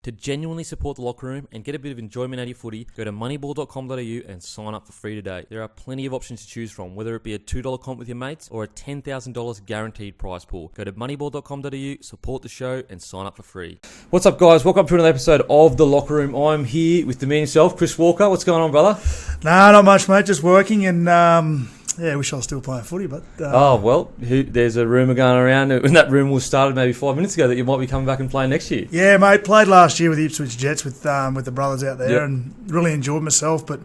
To genuinely support the locker room and get a bit of enjoyment out of your footy, go to moneyball.com.au and sign up for free today. There are plenty of options to choose from, whether it be a $2 comp with your mates or a $10,000 guaranteed prize pool. Go to moneyball.com.au, support the show and sign up for free. What's up, guys? Welcome to another episode of The Locker Room. I'm here with the man himself, Chris Walker. What's going on, brother? Nah, not much, mate. Just working and... I wish I was still playing footy, but... there's a rumour going around, and that rumour was started maybe 5 minutes ago, that you might be coming back and playing next year. Yeah, mate. Played last year with the Ipswich Jets with the brothers out there, and really enjoyed myself, but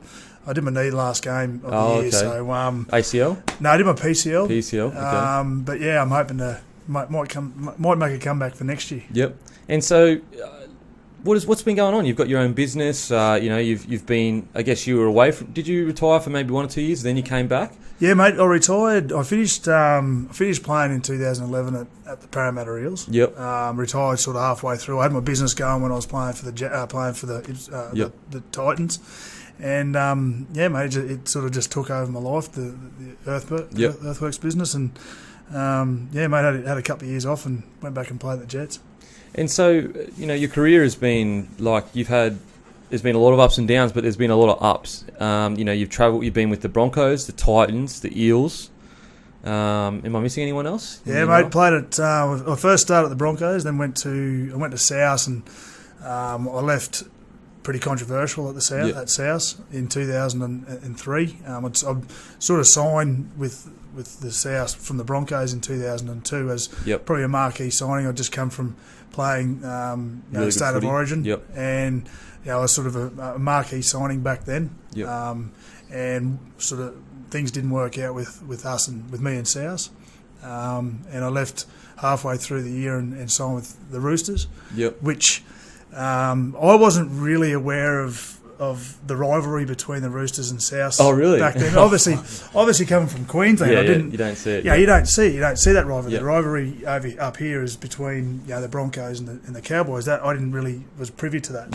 I did my knee last game of the year, okay. so... ACL? No, I did my PCL. PCL, okay. But yeah, I'm hoping to... Might make a comeback for next year. Yep. And so... What's been going on? You've got your own business. You've been. I guess you were away from. Did you retire for maybe 1 or 2 years? Then you came back. Yeah, mate. I retired. I finished playing in 2011 at the Parramatta Eels. Yep. Retired sort of halfway through. I had my business going when I was playing for the Titans, and mate, it sort of just took over my life. The Earthworks business, and mate, had a couple of years off and went back and played at the Jets. And so, your career has been like there's been a lot of ups and downs, but there's been a lot of ups. You've been with the Broncos, the Titans, the Eels. Am I missing anyone else? Yeah, mate, played at, I first started at the Broncos, then I went to South, and I left pretty controversial at the South, at South in 2003. I'd sort of signed with the South from the Broncos in 2002 as probably a marquee signing. I'd just come from playing really State of Origin, and I was sort of a marquee signing back then. And sort of things didn't work out with us and with me and South, and I left halfway through the year and signed with the Roosters, which I wasn't really aware of the rivalry between the Roosters and South. Oh, really? Back then, obviously coming from Queensland, you don't see it. Yeah, you don't see that rivalry. The rivalry up here is between the Broncos and the Cowboys. That I didn't really was privy to that.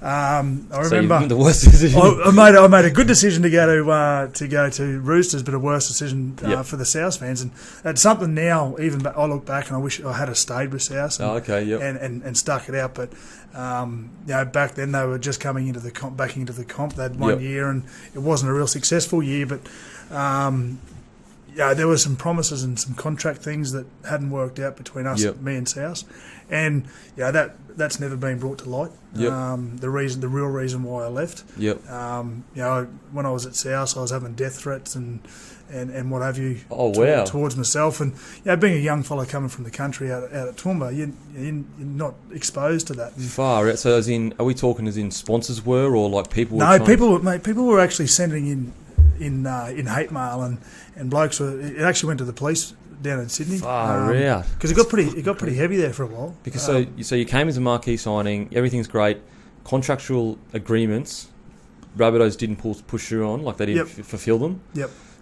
I remember so the worst decision. I made a good decision to go to Roosters, but a worse decision for the South fans. And it's something now. Even I look back and I wish I had stayed with South. And stuck it out, but. Back then they were just coming into the comp. They had 1 year, and it wasn't a real successful year. But there were some promises and some contract things that hadn't worked out between us, me and South, and that's never been brought to light. The real reason why I left. When I was at South, I was having death threats and what have you towards myself, and being a young fella coming from the country out at Toowoomba, you're not exposed to that. Far out. So are we talking as in sponsors were, or like people? No, people were actually sending in hate mail, and blokes were. It actually went to the police down in Sydney. Far out. Because it got pretty heavy there for a while. Because so you came as a marquee signing, everything's great, contractual agreements, Rabbitohs didn't push through on, like they didn't fulfil them.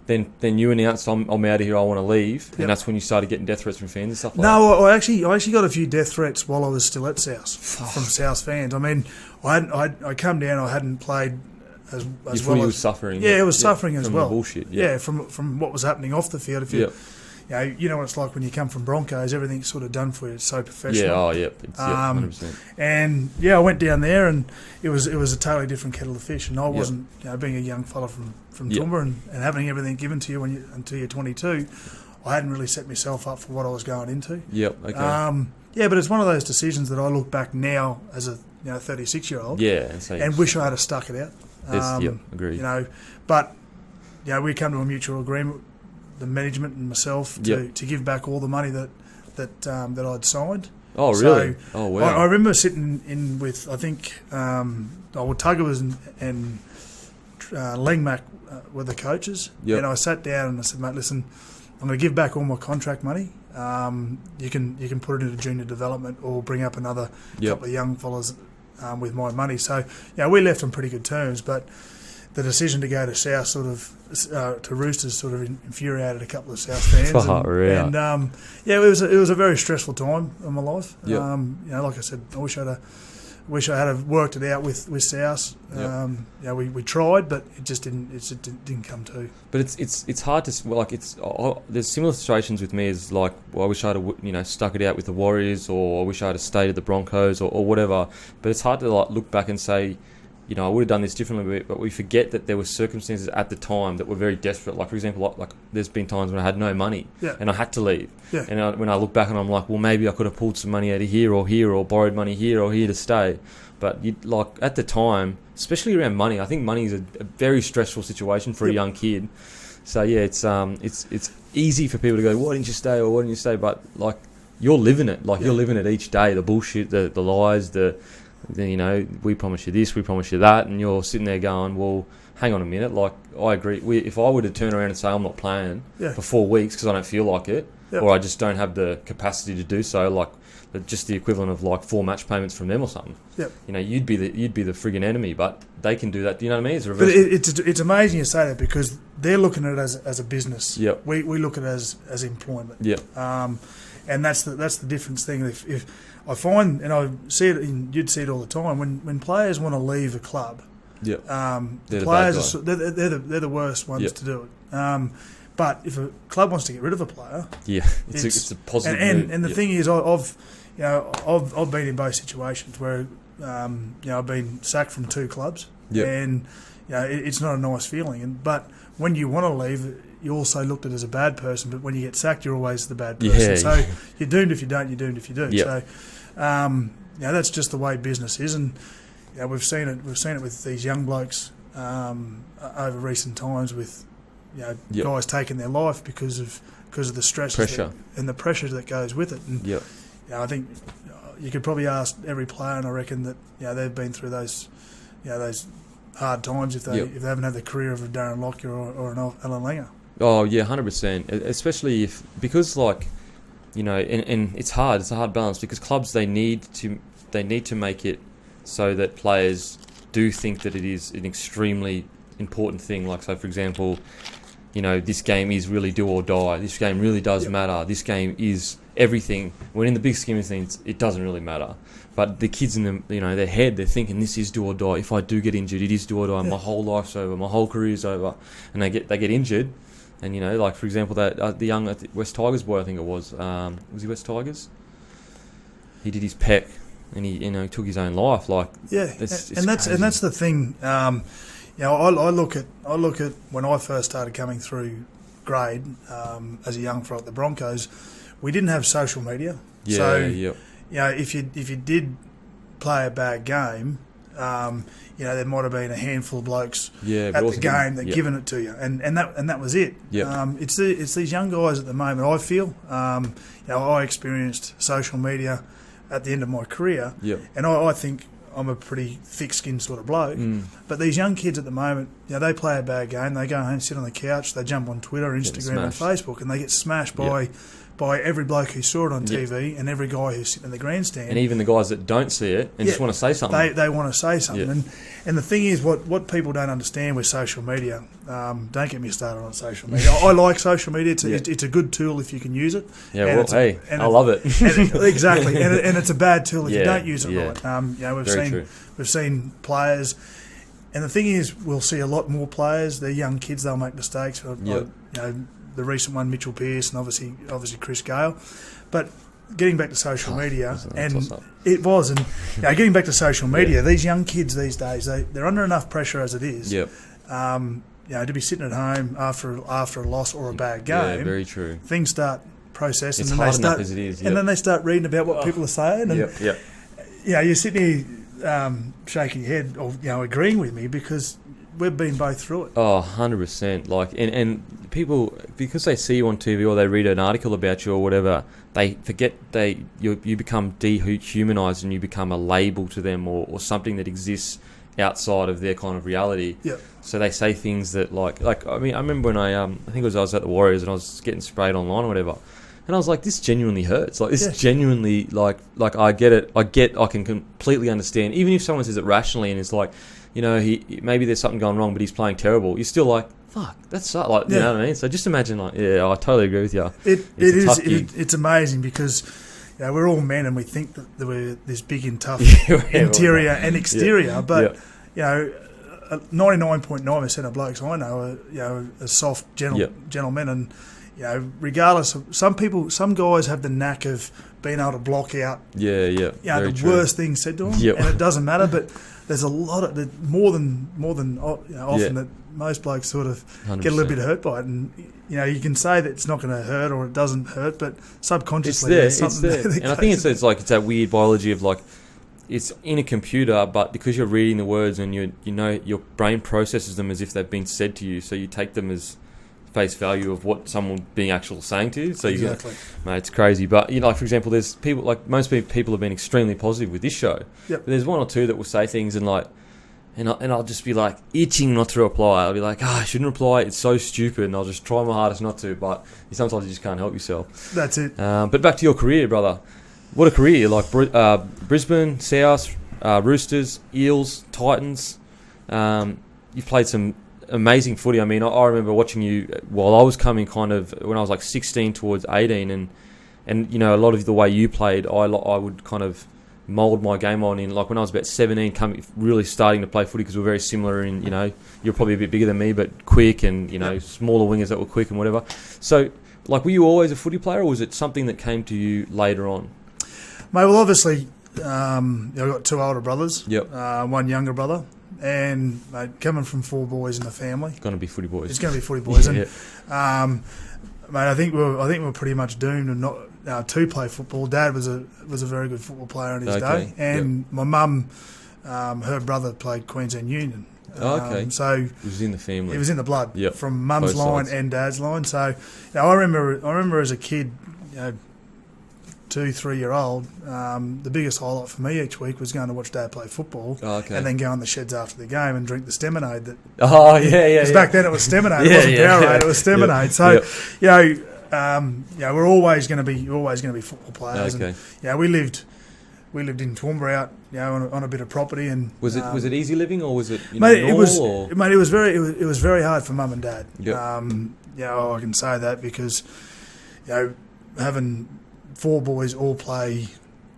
Then you announced, I'm out of here, I want to leave, and that's when you started getting death threats from fans and stuff like that. No, I actually got a few death threats while I was still at South from South fans. I mean, I come down, I hadn't played as well. You were suffering. Yeah, it was suffering as well. From bullshit. From what was happening off the field. If you know what it's like when you come from Broncos, everything's sort of done for you. It's so professional. It's 100%. And I went down there, and it was a totally different kettle of fish. And I wasn't, being a young fella from Toowoomba and having everything given to you until you're 22, I hadn't really set myself up for what I was going into. But it's one of those decisions that I look back now as a 36-year-old. And wish I had stuck it out. Agreed. But we come to a mutual agreement, the management and myself, to give back all the money that I'd signed. Oh, really? I remember sitting in with, I think, Tugger was and Langmack were the coaches. And I sat down and I said, mate, listen, I'm going to give back all my contract money. You can put it into junior development or bring up another couple of young fellas with my money. So, we left on pretty good terms, but the decision to go to South to Roosters sort of infuriated a couple of South fans. It was a very stressful time in my life. Like I said, I wish I'd Wish I had have worked it out with South. We tried, but it just didn't come to. But it's hard to like there's similar situations with me as like, well, I wish I'd have stuck it out with the Warriors, or I wish I'd have stayed at the Broncos or whatever. But it's hard to like look back and say, I would have done this differently, but we forget that there were circumstances at the time that were very desperate. Like, for example, like there's been times when I had no money and I had to leave. Yeah. And when I look back and I'm like, well, maybe I could have pulled some money out of here, or borrowed money here or here to stay. But at the time, especially around money, I think money is a very stressful situation for a young kid. So yeah, it's easy for people to go, why didn't you stay, or why didn't you stay? But like, you're living it. Like, you're living it each day. The bullshit, the lies, we promise you this, we promise you that, and you're sitting there going, well, hang on a minute, like, I agree. If I were to turn around and say I'm not playing for 4 weeks because I don't feel like it, or I just don't have the capacity to do so, like just the equivalent of like 4 match payments from them or something. You'd be the friggin' enemy, but they can do that. Do you know what I mean? It's reverse. But it's amazing you say that, because they're looking at it as a business. We look at it as employment. And that's the difference thing. If I find, and I see it, you'd see it all the time, when players want to leave a club, they're the worst ones to do it. But if a club wants to get rid of a player, it's a positive. And the thing is, I've been in both situations where I've been sacked from 2 clubs, and it's not a nice feeling. But when you want to leave, you also looked at it as a bad person, but when you get sacked, you're always the bad person. So you're doomed if you don't, you're doomed if you do. So that's just the way business is, and we've seen it with these young blokes over recent times, with guys taking their life because of the stress and the pressure that goes with it. And I think you could probably ask every player, and I reckon that they've been through those hard times if they haven't had the career of a Darren Lockyer or an Alan Langer. Oh yeah, 100%. Especially because and it's hard. It's a hard balance, because clubs they need to make it so that players do think that it is an extremely important thing. Like, so for example, this game is really do or die. This game really does matter. This game is everything. When in the big scheme of things, it doesn't really matter. But the kids in their head, they're thinking this is do or die. If I do get injured, it is do or die. My whole life's over. My whole career's over. And they get injured. And like for example, that the young West Tigers boy, I think it was he West Tigers? He did his pec, and he took his own life. Like, it's that's the thing. I look at when I first started coming through grade as a young fella at the Broncos, we didn't have social media. If you did play a bad game, there might have been a handful of blokes at the game that given it to you, and that was it. It's these young guys at the moment. I feel, I experienced social media at the end of my career, and I think I'm a pretty thick-skinned sort of bloke. But these young kids at the moment, they play a bad game, they go home, sit on the couch, they jump on Twitter, Instagram, and Facebook, and they get smashed by every bloke who saw it on TV and every guy who's sitting in the grandstand. And even the guys that don't see it and just want to say something. They want to say something. And the thing is, what people don't understand with social media, don't get me started on social media. I like social media. It's a good tool if you can use it. I love it. Exactly. And it's a bad tool if you don't use it right. We've seen players, and the thing is, we'll see a lot more players. They're young kids, they'll make mistakes. The recent one, Mitchell Pearce, and obviously Chris Gale. But getting back to social media, getting back to social media, these young kids these days, they're under enough pressure as it is. To be sitting at home after a loss or a bad game. Yeah, very true. Things start processing, it's and hard enough as it is. And then they start reading about what people are saying. And, you're sitting here shaking your head or agreeing with me, because we've been both through it. Oh, 100%. Like, and people, because they see you on TV or they read an article about you or whatever, they forget you become dehumanised, and you become a label to them or something that exists outside of their kind of reality. So they say things that like I mean, I remember when I think I was at the Warriors and I was getting sprayed online or whatever, and I was like, this genuinely hurts. Like, this genuinely, like I get it. I can completely understand. Even if someone says it rationally and it's like, maybe there's something going wrong, but he's playing terrible. You're still like, fuck, that's so, like, you know what I mean? So just imagine, like, I totally agree with you. It's amazing, because we're all men and we think that we're this big and tough Yeah, interior and exterior, but Yeah. 99.9% of blokes I know are soft, gentlemen, and regardless of some guys have the knack of being able to block out the worst things said to them, and it doesn't matter. But there's a lot of more than often that most blokes sort of 100%. get a little bit hurt by it, and you can say that it's not going to hurt or it doesn't hurt, but subconsciously it's there. And I think it's that weird biology of like, it's in a computer, but because you're reading the words and your brain processes them as if they've been said to you, so you take them as face value of what someone being actually saying to you. So exactly. Mate, it's crazy. But for example, there's people like most people have been extremely positive with this show. Yep. But there's one or two that will say things and I'll just be like itching not to reply. I'll be like, I shouldn't reply. It's so stupid, and I'll just try my hardest not to. But sometimes you just can't help yourself. That's it. But back to your career, brother. What a career! Like Brisbane, South, Roosters, Eels, Titans. You've played some amazing footy. I mean, I remember watching you while I was coming kind of when I was like 16 towards 18, and a lot of the way you played, I would kind of mould my game on in like when I was about 17, really starting to play footy because we're very similar in you're probably a bit bigger than me, but quick and smaller wingers that were quick and whatever. So like, were you always a footy player, or was it something that came to you later on? Mate, well, obviously, I've got two older brothers, one younger brother, and mate, coming from four boys in the family, It's going to be footy boys. It's going to be footy boys, and mate, I think we're pretty much doomed to play football. Dad was a very good football player in his day, and my mum, her brother played Queensland Union. So it was in the family. It was in the blood from mum's Both line sides. and dad's line. So I remember as a kid, 2-3-year-old, the biggest highlight for me each week was going to watch Dad play football, and then go in the sheds after the game and drink the Steminade. Because back then it was Steminade, it wasn't Powerade, it was Steminade. So we're always going to be football players. Okay. And, we lived in Toowoomba out, on a bit of property. And was it easy living, or was it mate, normal? It was very hard for Mum and Dad. Yep. I can say that because having four boys all play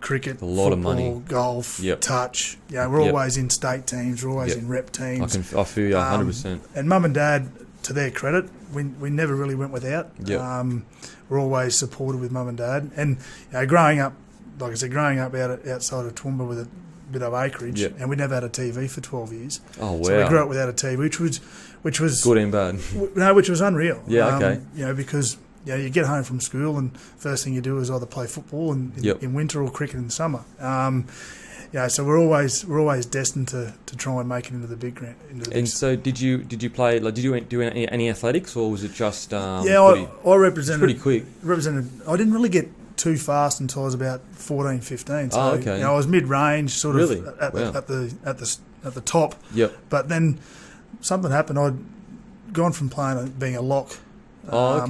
cricket, a lot football, of money, golf, touch. We're always in state teams, we're always in rep teams. I feel you 100%. And Mum and Dad, to their credit, we never really went without. We're always supported with Mum and Dad. And growing up, like I said, outside of Toowoomba with a bit of acreage, and we never had a TV for 12 years. Oh wow! So we grew up without a TV, which was good and bad. No, which was unreal. Because you get home from school and first thing you do is either play football in winter or cricket in the summer. So we're always destined to try and make it into the big ground. So did you play? Like, did you do any athletics, or was it just? I represented. Pretty quick. I didn't really get too fast until I was about 14, 15. So I was mid-range, sort of at the top. Yep. But then something happened. I'd gone from being a lock. Up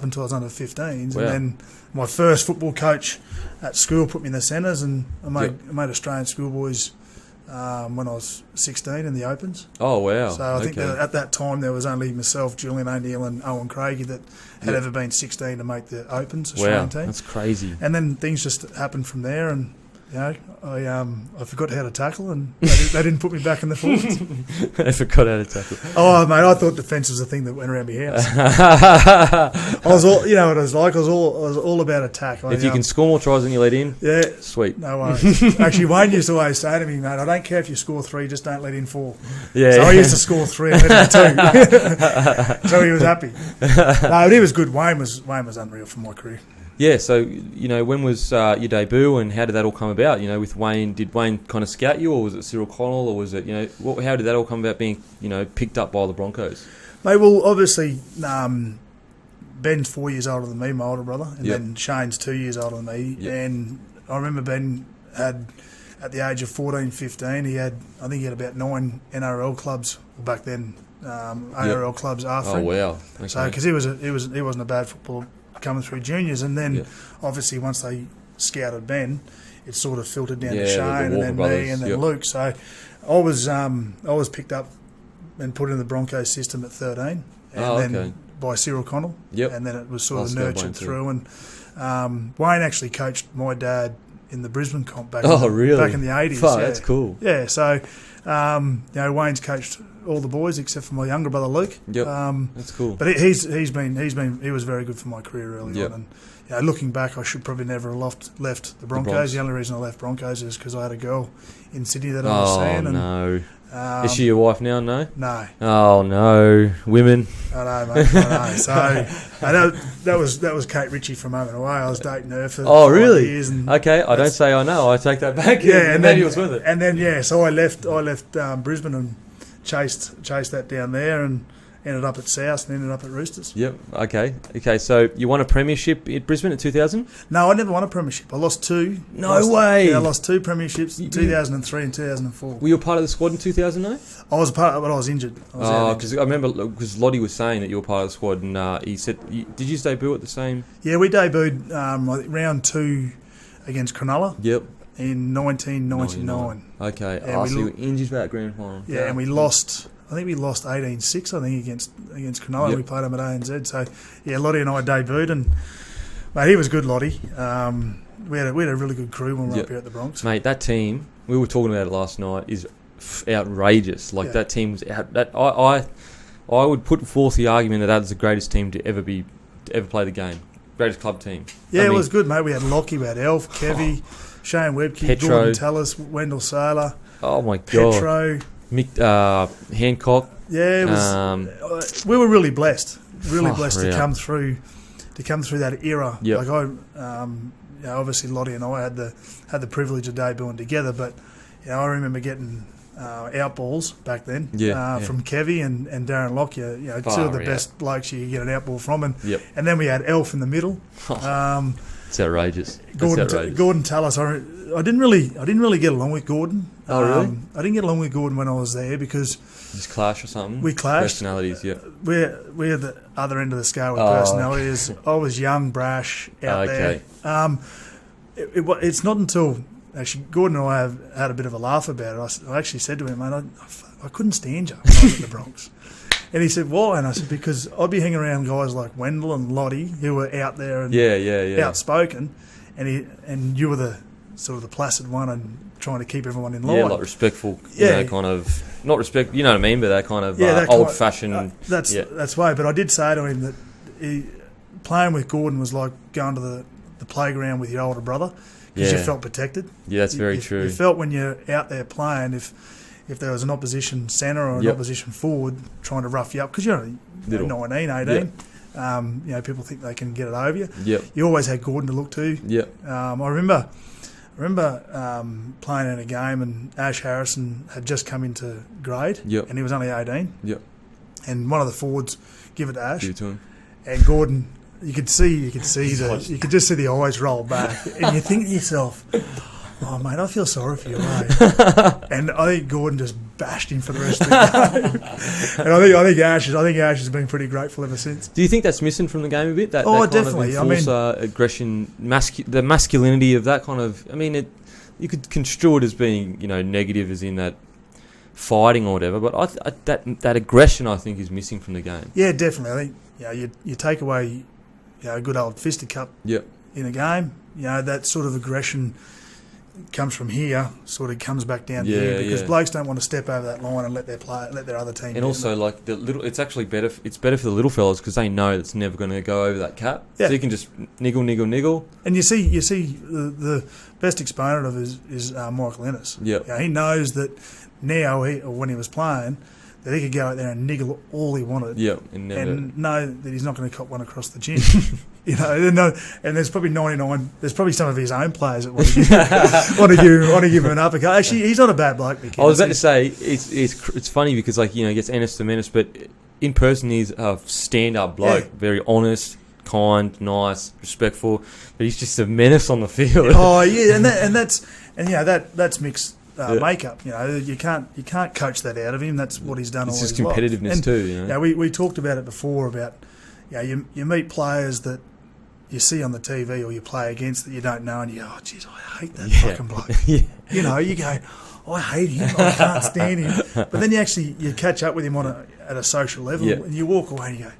until I was under 15s, and then my first football coach at school put me in the centres, and I made Australian schoolboys when I was 16 in the Opens. Oh wow! So I think that at that time there was only myself, Julian O'Neill, and Owen Craigie that had ever been 16 to make the Opens Australian team. That's crazy. And then things just happened from there, and I forgot how to tackle, and they didn't put me back in the forwards. I forgot how to tackle. Oh, mate, I thought defence was the thing that went around my house. I was all, what it was like. I was all about attack. If you can score more tries than you let in, sweet. No worries. Actually, Wayne used to always say to me, mate, I don't care if you score 3, just don't let in 4. So I used to score 3 and let in 2. So he was happy. No, but he was good. Wayne was unreal for my career. Yeah, so, when was your debut and how did that all come about? With Wayne, did Wayne kind of scout you, or was it Cyril Connell, or was it, how did that all come about being, picked up by the Broncos? Mate, well, obviously, Ben's 4 years older than me, my older brother, and then Shane's 2 years older than me. And I remember Ben had, at the age of 14, 15, I think he had about 9 NRL clubs back then, ARL clubs after him. Oh, wow. Okay. So, because he wasn't a bad footballer coming through juniors, and then obviously once they scouted Ben, it sort of filtered down to Shane and then me and then Luke. So I was picked up and put in the Broncos system at 13, and then by Cyril Connell, and then it was sort of nurtured through. And Wayne actually coached my dad in the Brisbane comp back, really? Back in the 80s. Fuck, that's cool. Yeah, so, Wayne's coached all the boys except for my younger brother Luke. Yep, that's cool. But he was very good for my career early on. And looking back, I should probably never have left the Broncos. The only reason I left Broncos is because I had a girl in Sydney that I was seeing. And, no. Is she your wife now? No? No. Oh, no. Women. I know, mate. I know. So that was Kate Ritchie from Home and Away. I was dating her for 5 years. And okay, I don't say I know. I take that back. Yeah, and then he was with it. And then, so I left Brisbane and chased that down there and ended up at South and ended up at Roosters. Yep. Okay. So you won a premiership at Brisbane in 2000? No, I never won a premiership. I lost two. No way. Yeah, I lost two premierships in 2003 and 2004. Were you a part of the squad in 2000, though? I was a part, but I was injured. Because I remember because Lottie was saying that you were part of the squad, and he said, did you debut at the same? Yeah, we debuted round 2 against Cronulla. Yep. In 1999. Okay. And so you were injured for that grand final. Yeah, and we lost. I think we lost 18-6, I think, against Cronulla. Yep. We played them at ANZ. So, yeah, Lottie and I debuted, and, mate, he was good, Lottie. We had a really good crew when we were up here at the Bronx. Mate, that team, we were talking about it last night, is outrageous. That team was out. I would put forth the argument that was the greatest team to ever play the game. Greatest club team. Yeah, it was good, mate. We had Lockie, we had Elf, Kevy, Shane Webke, Petro. Gordon Tallis, Wendell Saylor. Oh, my God. Petro. Hancock. Yeah, it was. We were really blessed. To come through that era. Yep. Like obviously Lottie and I had the privilege of debuting together, but I remember getting outballs back then. From Kevy and Darren Lockyer. Two of the best blokes you could get an outball from, and then we had Elf in the middle. It's outrageous. Gordon Tallis. I didn't really get along with Gordon. Oh, really? I didn't get along with Gordon when I was there because just clash or something. We clashed. Personalities, yeah. We're the other end of the scale with personalities. Okay. I was young, brash, out there. It's not until actually Gordon and I have had a bit of a laugh about it. I actually said to him, mate, I couldn't stand you when I was at the Bronx. And he said, why? And I said, because I'd be hanging around guys like Wendell and Lottie who were out there and outspoken, and you were the sort of the placid one and trying to keep everyone in line. Yeah, like respectful, kind of, not respect, you know what I mean, but that kind of old-fashioned... That's way, but I did say to him that playing with Gordon was like going to the playground with your older brother because you felt protected. Yeah, that's very true. You felt when you're out there playing, if there was an opposition centre or an opposition forward trying to rough you up, because you're only 19, 18, people think they can get it over you. Yep. You always had Gordon to look to. Yep. I remember playing in a game and Ash Harrison had just come into grade, and he was only 18. Yep. And one of the forwards give it to Ash. Give it to him. And Gordon, you could just see the eyes roll back, and you think to yourself, "Oh, mate, I feel sorry for you, mate." And I think Gordon just bashed him for the rest of the game. And I think Ash has been pretty grateful ever since. Do you think that's missing from the game a bit? That definitely. Kind of aggression, the masculinity of that kind of. I mean, you could construe it as being, negative, as in that fighting or whatever. But that aggression, I think, is missing from the game. Yeah, definitely. I think you take away a good old fisticuff in a game. That sort of aggression comes from here, sort of comes back down to here, because blokes don't want to step over that line and let their other team. And also, like it's actually better. It's better for the little fellas because they know it's never going to go over that cap. Yeah. So you can just niggle. And you see the best exponent of it is Michael Ennis. Yeah. He knows that now, when he was playing, that he could go out there and niggle all he wanted. Yeah, and know that he's not going to cop one across the chin. And there's probably 99. There's probably some of his own players that want to give him an uppercut. Actually, he's not a bad bloke. I was about to say it's funny because he gets Ennis to menace, but in person he's a stand-up bloke, very honest, kind, nice, respectful. But he's just a menace on the field. Oh yeah, that's mixed. Makeup, you can't coach that out of him. That's what he's done. It's all his his competitiveness life. too. We talked about it before about you meet players that you see on the TV or you play against that you don't know, and you go, oh jeez, I hate that fucking bloke. You go, I hate him, I can't stand him. But then you catch up with him at a social level, and you walk away and you go,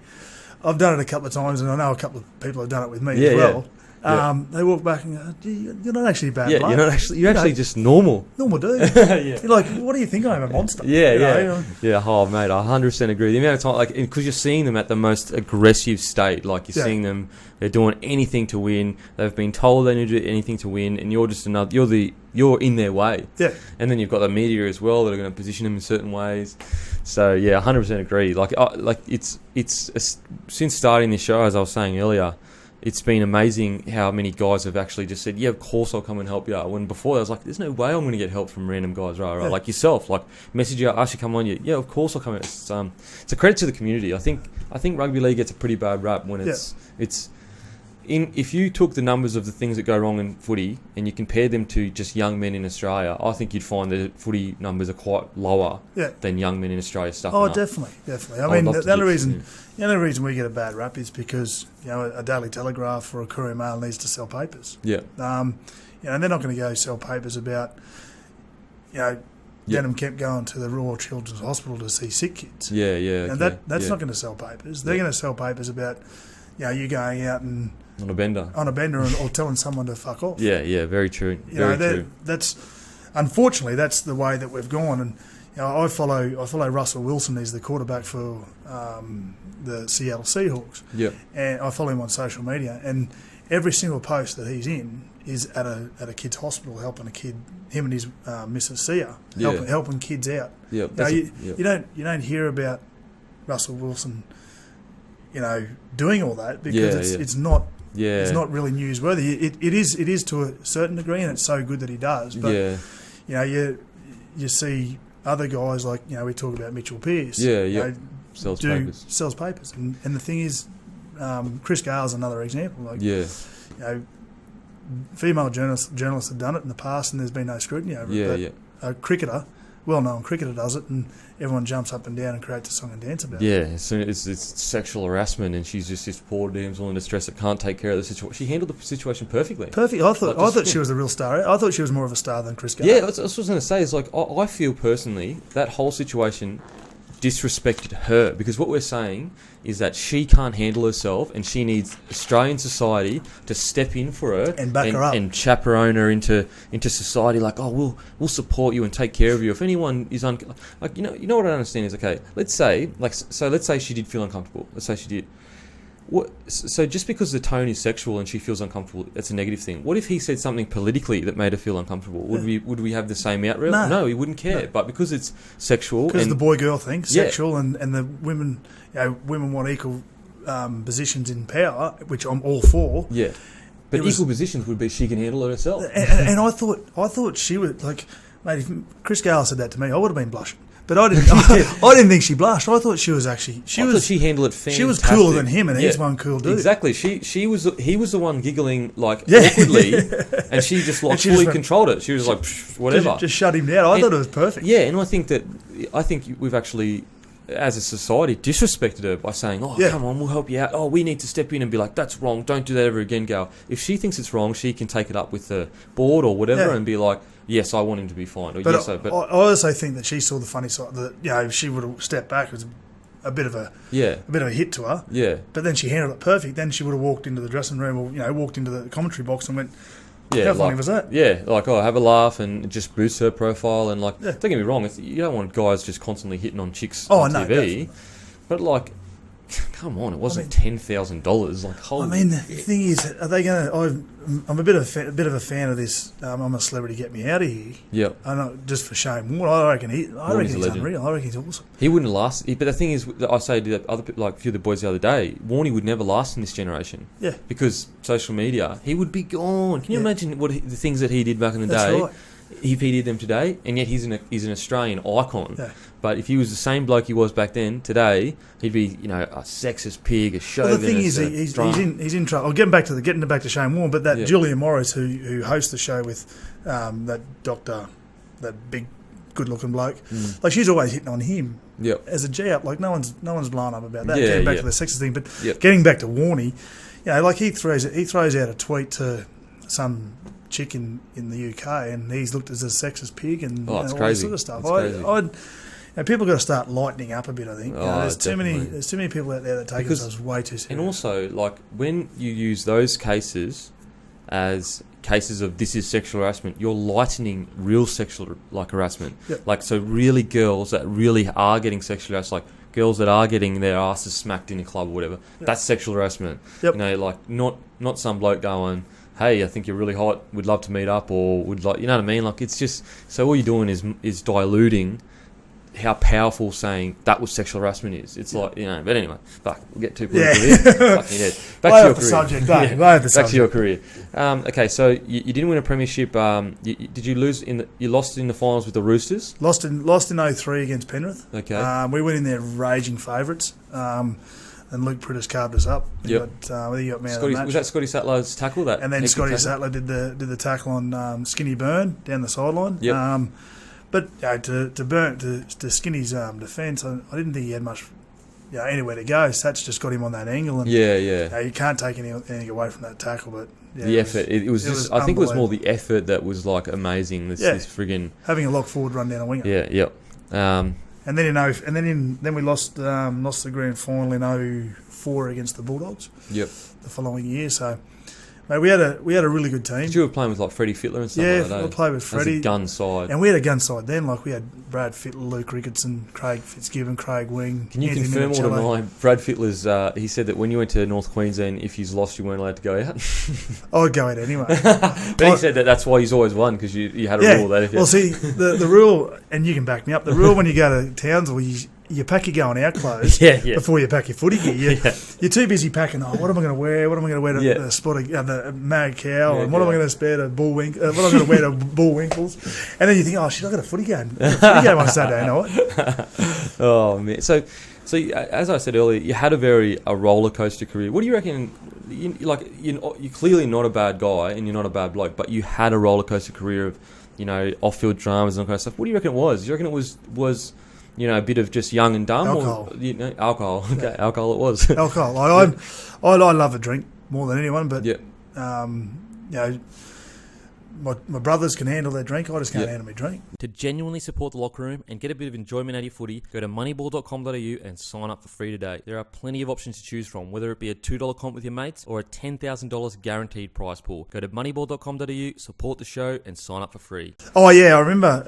I've done it a couple of times, and I know a couple of people have done it with me as well. They walk back and go, "You're not actually a bad Yeah, bloke. you're actually just normal. Normal dude." Yeah. You're like, "What do you think? I'm a monster?" Yeah, You yeah. know? Yeah, oh, mate, I 100% agree. The amount of time, like, because you're seeing them at the most aggressive state, like, you're seeing them, they're doing anything to win, they've been told they need to do anything to win, and you're just you're in their way. Yeah. And then you've got the media as well that are going to position them in certain ways. So, yeah, 100% agree. Since starting this show, as I was saying earlier, it's been amazing how many guys have actually just said, yeah, of course I'll come and help you out. When before I was like, there's no way I'm going to get help from random guys, right? Yeah. Like yourself, like message you, ask you come on, yeah, of course I'll come out. It's a credit to the community. I think rugby league gets a pretty bad rap when if you took the numbers of the things that go wrong in footy and you compare them to just young men in Australia, I think you'd find that footy numbers are quite lower than young men in Australia stuff. Oh, definitely. I mean, the only reason we get a bad rap is because a Daily Telegraph or a Courier Mail needs to sell papers. Yeah. And they're not going to go sell papers about Denham kept going to the Royal Children's Hospital to see sick kids. Yeah, yeah. And that's not going to sell papers. They're going to sell papers about you going out and on a bender or telling someone to fuck off. Yeah, very true. Very true. That's unfortunately that's the way that we've gone. And I follow Russell Wilson. He's the quarterback for the Seattle Seahawks. Yeah, and I follow him on social media. And every single post that he's in is at a kid's hospital helping a kid. Him and his Mrs. Sia helping kids out. Yeah, you don't hear about Russell Wilson, doing all that because it's not. Yeah. It's not really newsworthy. It is to a certain degree, and it's so good that he does. But you see other guys like we talk about Mitchell Pearce. Sells papers, and the thing is, Chris Gale's another example. Female journalists have done it in the past, and there's been no scrutiny over it. But a cricketer. Well-known cricketer does it, and everyone jumps up and down and creates a song and dance about it. Yeah, so it's sexual harassment, and she's just this poor damsel in distress that can't take care of the situation. She handled the situation perfectly. I thought she was a real star. I thought she was more of a star than Chris Gale. Yeah, that's what I was going to say. Is like I feel personally that whole situation disrespected her, because what we're saying is that she can't handle herself and she needs Australian society to step in for her and back her up and chaperone her into society. Like, we'll support you and take care of you. If anyone is you know what I understand is, okay, let's say she did feel uncomfortable. Let's say she did. So just because the tone is sexual and she feels uncomfortable, that's a negative thing. What if he said something politically that made her feel uncomfortable? Would we have the same outrage? No, we wouldn't care. No. But because it's sexual, because the boy-girl thing, sexual, and the women, women want equal positions in power, which I'm all for. Yeah, but equal positions would be she can handle it herself. And I thought she would, like, mate. If Chris Gale said that to me, I would have been blushing. But I didn't think she blushed. I thought she was actually she handled it fantastic. She was cooler than him, and he's one cool dude. Exactly. He was the one giggling awkwardly, and she just fully controlled it. She was like, whatever. Just shut him down. I thought it was perfect. Yeah, and I think we've actually, as a society, disrespected her by saying, come on, we'll help you out. We need to step in and be like, that's wrong. Don't do that ever again, Gal. If she thinks it's wrong, she can take it up with the board or whatever and be like, yes, I want him to be fined. I also think that she saw the funny side. That if she would have stepped back, it was a bit of a hit to her. Yeah. But then she handled it perfect. Then she would have walked into the dressing room or walked into the commentary box and went, how funny was that? Yeah, have a laugh and just boost her profile. And don't get me wrong, you don't want guys just constantly hitting on chicks on TV. Definitely. But come on, it wasn't $10,000. The thing is, are they going to? I'm a bit of a fan of this. I'm a celebrity. Get me out of here. Yeah. I know, just for Shane Warne. I reckon he's unreal. I reckon he's awesome. He wouldn't last. But the thing is, I say to other people, like a few of the boys the other day, Warney would never last in this generation. Yeah. Because social media, he would be gone. Can you imagine the things that he did back in the That's day? Right. If he did them today, and yet he's an Australian icon. Yeah. But if he was the same bloke he was back then, today he'd be a sexist pig, a chauvinist. Well, the thing is, he's in trouble. Getting back to Shane Warne, but that Julia Morris who hosts the show with that doctor, that big, good-looking bloke, she's always hitting on him as a G-up. No one's blown up about that. Getting back to the sexist thing, but getting back to Warney, he throws out a tweet to some chick in the UK, and he's looked as a sexist pig and all that sort of stuff. People got to start lightening up a bit. I think there's too many people out there that take themselves way too seriously. And also, when you use those cases as cases of this is sexual harassment, you're lightening real sexual harassment. Yep. Like, so really girls that really are getting sexual harassed, like girls that are getting their asses smacked in a club or whatever, that's sexual harassment. Yep. You know, like not some bloke going, hey, I think you're really hot, would love to meet up, or would like, you know what I mean? Like, it's just, so all you're doing is diluting how powerful saying that was sexual harassment is. It's like, you know, but anyway, fuck, we'll get too political here. Fucking head. Back to your career. Subject, Back to your career. Okay, so you didn't win a premiership. Did you lose you lost in the finals with the Roosters? Lost in 03 against Penrith. Okay. We went in there raging favourites. And Luke Pritters carved us up. He got man of the match. Was that Scotty Sattler's tackle? And then Scotty Sattler did the tackle on Skinny Byrne down the sideline. Yep. But to Skinny's defence, I didn't think he had much anywhere to go. Satch just got him on that angle. And, you can't take anything away from that tackle. But the effort, it was just. I think it was more the effort that was like amazing. This friggin' having a lock forward run down a winger. Yeah. And then we lost the grand final in 04 against the Bulldogs. Yep. The following year, so. Mate, we had a really good team. You were playing with like Freddie Fittler and stuff like that. Yeah, I played with Freddie. As a gun side. And we had a gun side then. Like, we had Brad Fittler, Luke Ricketson, Craig Fitzgibbon, Craig Wing. Can you confirm or deny Brad Fittler's, he said that when you went to North Queensland, if you lost, you weren't allowed to go out? I'd go out anyway. But he said that's why he's always won, because you had a rule that if you... Well, see, the rule, and you can back me up, the rule when you go to Townsville, you pack your going out clothes before you pack your footy gear. You're too busy packing, what am I going to wear? What am I going to wear to the spot of the Mag Cow? And what am I going to spare to Bullwinkle? What am I going to wear to Bullwinkles? And then you think, oh, shit, I've got a footy game. On Saturday night. Oh, man. So as I said earlier, you had a roller coaster career. What do you reckon? You're clearly not a bad guy and you're not a bad bloke, but you had a roller coaster career of, off-field dramas and all kind of stuff. What do you reckon it was? Do you reckon it was a bit of just young and dumb? Alcohol. Or, alcohol. Okay, yeah. Alcohol it was. Alcohol. I love a drink more than anyone, but my brothers can handle their drink. I just can't handle my drink. To genuinely support the locker room and get a bit of enjoyment out of your footy, go to moneyball.com.au and sign up for free today. There are plenty of options to choose from, whether it be a $2 comp with your mates or a $10,000 guaranteed prize pool. Go to moneyball.com.au, support the show, and sign up for free. Oh yeah, I remember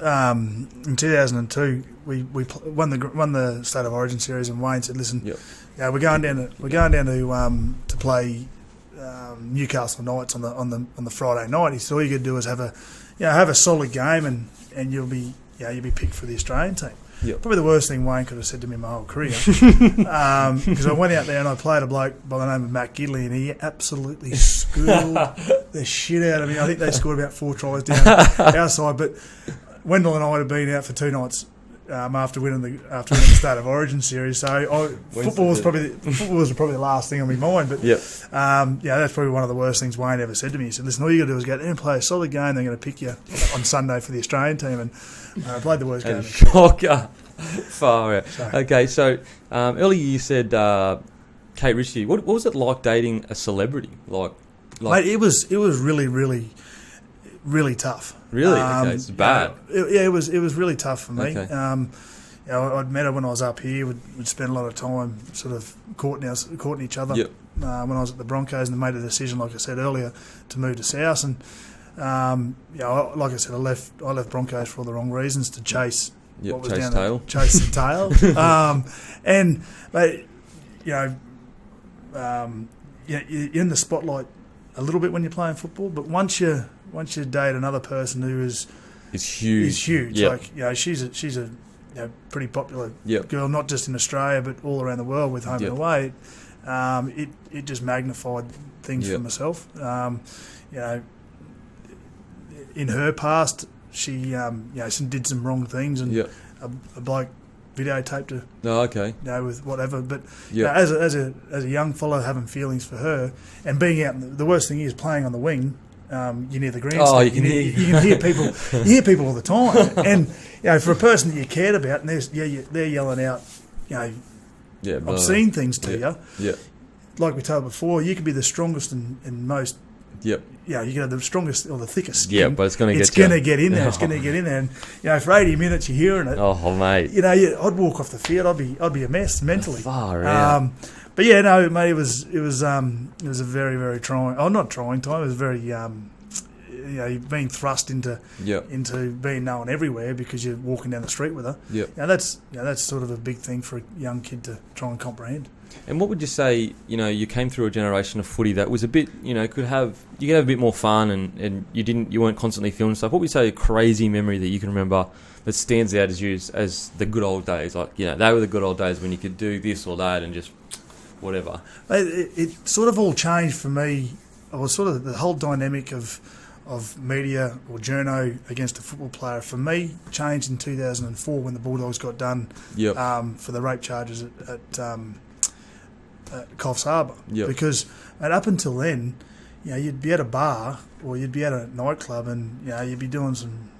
in 2002 we won the State of Origin series, and Wayne said, "Listen, we're going down to play." Newcastle Knights on the Friday night. He said all you could do is have a solid game and you'll be picked for the Australian team. Yep. Probably the worst thing Wayne could have said to me in my whole career. Because I went out there and I played a bloke by the name of Matt Gidley, and he absolutely schooled the shit out of me. I think they scored about 4 tries down our side, but Wendell and I had been out for 2 nights after winning the State of Origin series, so football was probably the last thing on my mind. But that's probably one of the worst things Wayne ever said to me. He said, "Listen, all you got to do is go there and play a solid game. They're going to pick you on Sunday for the Australian team." And I played the worst game. Shocker, far out. Okay, so earlier you said Kate Ritchie. What was it like dating a celebrity? Like mate, it was really, really, really tough. Really? Okay, it's bad. It was really tough for me. Okay. I'd met her when I was up here. We'd spend a lot of time sort of courting each other. Yep. When I was at the Broncos, and made a decision, like I said earlier, to move to South. And like I said, I left Broncos for all the wrong reasons, to chase what was chase down chase the tail. And mate, you're in the spotlight a little bit when you're playing football, but once you date another person who is huge. Yep. Like, she's a pretty popular girl, not just in Australia but all around the world with home and away. It just magnified things for myself. In her past, she did some wrong things, and a bloke videotaped her. Oh, okay. With whatever. But as a young fellow having feelings for her and being out, the worst thing is playing on the wing. You're near the grandstand. Oh, you can hear people. You hear people all the time, and for a person that you cared about, and they're yelling out, obscene things to you. Yeah. Like we told before, you could be the strongest and most you know, you can have the strongest or the thickest skin. Yeah, but it's going to It's going to get in there. It's going to get in there. And, you know, for 80 minutes you're hearing it. Oh, mate. You know, I'd walk off the field. I'd be a mess mentally. Far out. But yeah, no, mate, it was a very, very trying. Oh, not trying time. It was very, you know, you've been thrust into being known everywhere because you're walking down the street with her. Yep. Now that's sort of a big thing for a young kid to try and comprehend. And what would you say, you know, you came through a generation of footy that was a bit, you know, you could have a bit more fun and you weren't constantly filming stuff. What would you say a crazy memory that you can remember that stands out as the good old days? Like, you know, they were the good old days when you could do this or that and just whatever. It sort of all changed for me. It was sort of the whole dynamic of media or journo against a football player for me changed in 2004 when the Bulldogs got done for the rape charges at Coffs Harbour. Because up until then, you know, you'd be at a bar or you'd be at a nightclub and, you know, you'd be doing some,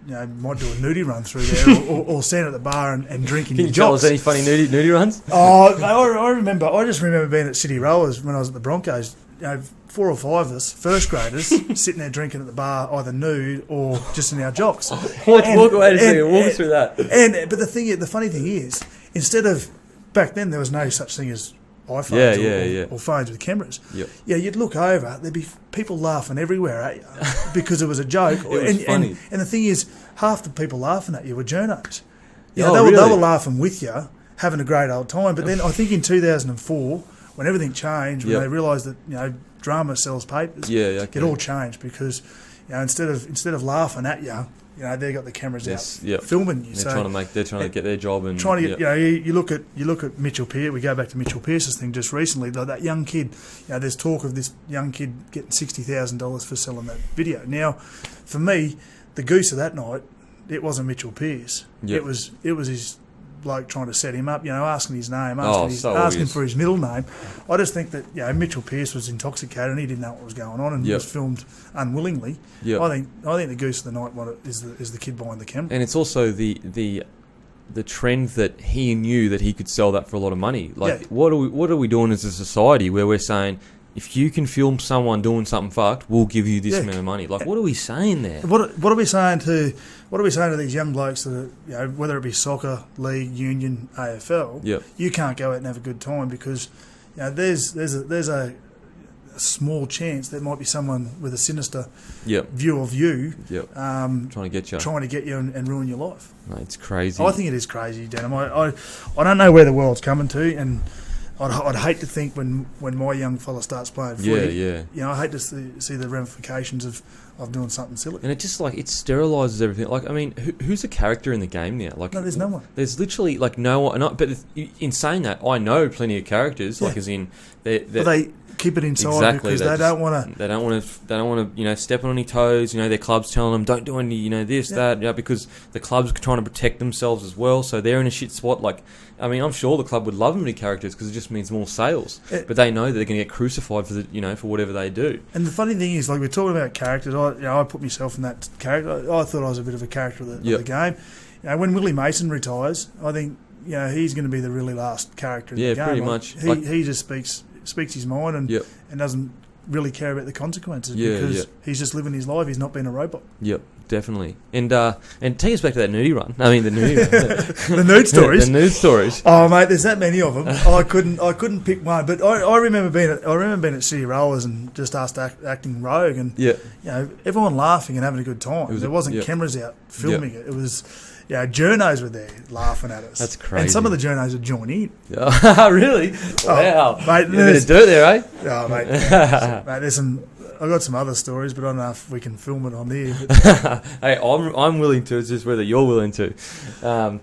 you know, might do a nudie run through there or stand at the bar and drinking. Can you tell us any funny nudie runs? Oh, I just remember being at City Rowers when I was at the Broncos. You know, 4 or 5 of us, first graders, sitting there drinking at the bar, either nude or just in our jocks. Let's walk away a second. Walk us through that. But the funny thing is, instead of back then, there was no such thing as iPhones or phones with cameras. Yeah, you'd look over, there'd be people laughing everywhere at you because it was a joke. It was funny. And the thing is, half the people laughing at you were journos. They were laughing with you, having a great old time. But then I think in 2004, when everything changed, when they realised that, you know, drama sells papers, it all changed because, you know, instead of laughing at you, you know, they got the cameras out filming you. They're trying to get their job and trying to get. You know, you look at Mitchell Pearce. We go back to Mitchell Pearce's thing just recently. Like that young kid. You know, there's talk of this young kid getting $60,000 for selling that video. Now, for me, the goose of that night, it wasn't Mitchell Pearce. It was his bloke trying to set him up, you know, asking his name, asking for his middle name. I just think that, you know, Mitchell Pearce was intoxicated and he didn't know what was going on and he was filmed unwillingly. I think the goose of the night is the kid behind the camera. And it's also the trend that he knew that he could sell that for a lot of money. Like, what are we doing as a society where we're saying, if you can film someone doing something fucked, we'll give you this amount of money. Like, what are we saying there? What are we saying to these young blokes that are, you know, whether it be soccer, league, union, AFL, you can't go out and have a good time because, you know, there's a small chance there might be someone with a sinister view of you, trying to get you and ruin your life. Mate, it's crazy. I think it is crazy, Denham. I don't know where the world's coming to, and I'd hate to think when my young fella starts playing footy, you know, I hate to see the ramifications of doing something silly. And it just, like, it sterilises everything. Like, I mean, who's a character in the game now? Like, no, there's no one. There's literally, like, no one. But in saying that, I know plenty of characters, like, as in... they keep it inside because they don't want to... They don't want to, you know, step on any toes. You know, their club's telling them, don't do any, you know, this, that, you know, because the club's trying to protect themselves as well, so they're in a shit spot. Like, I mean, I'm sure the club would love them to be characters because it just means more sales. But they know that they're going to get crucified for for whatever they do. And the funny thing is, like, we're talking about characters. I put myself in that character. I thought I was a bit of a character of the game. You know, when Willie Mason retires, I think, you know, he's going to be the really last character in the game. Yeah, pretty much. He just speaks his mind and doesn't really care about the consequences because he's just living his life. He's not being a robot. Yep, definitely. And take us back to that nudie run. I mean, the nudie run. The nude stories. The nude stories. Oh, mate, there's that many of them. I couldn't pick one, but I remember being at City Rowers and just acting rogue, and you know, everyone laughing and having a good time. There wasn't cameras out filming it. It was. Yeah, journos were there laughing at us. That's crazy. And some of the journos would join in. Really? Wow. Mate, you bit of dirt there, eh? Oh, mate. Mate, there's some... I've got some other stories, but I don't know if we can film it on there. But. Hey, I'm willing to. It's just whether you're willing to. What was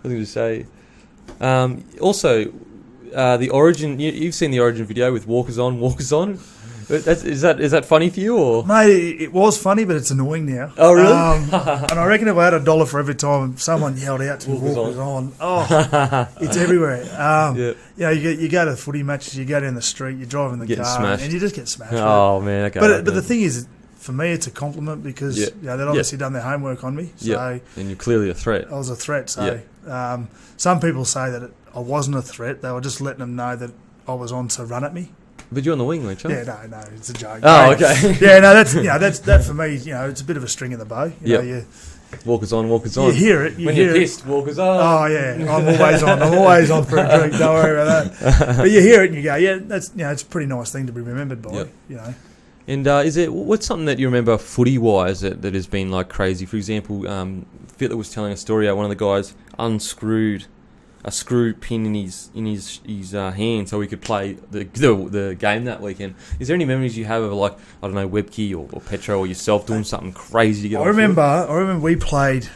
I going to say? Also, the Origin... You've seen the Origin video with Walkers On, Walkers On? Is that funny for you, or mate? It was funny, but it's annoying now. Oh, really? And I reckon if I had $1 for every time someone yelled out to me, "Walkers on!" Oh, it's everywhere. You know, you go to the footy matches, you go down the street, you're driving the car, smashed. and you just get smashed. Oh man, okay. But the thing is, for me, it's a compliment because you know, they'd obviously done their homework on me. So and you're clearly a threat. I was a threat. So some people say that I wasn't a threat. They were just letting them know that I was on to run at me. But you're on the wing, weren't you? Yeah, no, it's a joke. Oh, okay. Yeah, no, that for me, it's a bit of a string in the bow. Walkers on. You hear it. When you're pissed, walkers on. Oh yeah, I'm always on for a drink. Don't worry about that. But you hear it and you go, yeah, that's it's a pretty nice thing to be remembered by. Yep. And what's something that you remember footy wise that has been like crazy? For example, Fittler was telling a story how one of the guys unscrewed a screw pin in his hand so he could play the game that weekend. Is there any memories you have of, like, I don't know, Webke or Petro or yourself doing something crazy to get I remember we played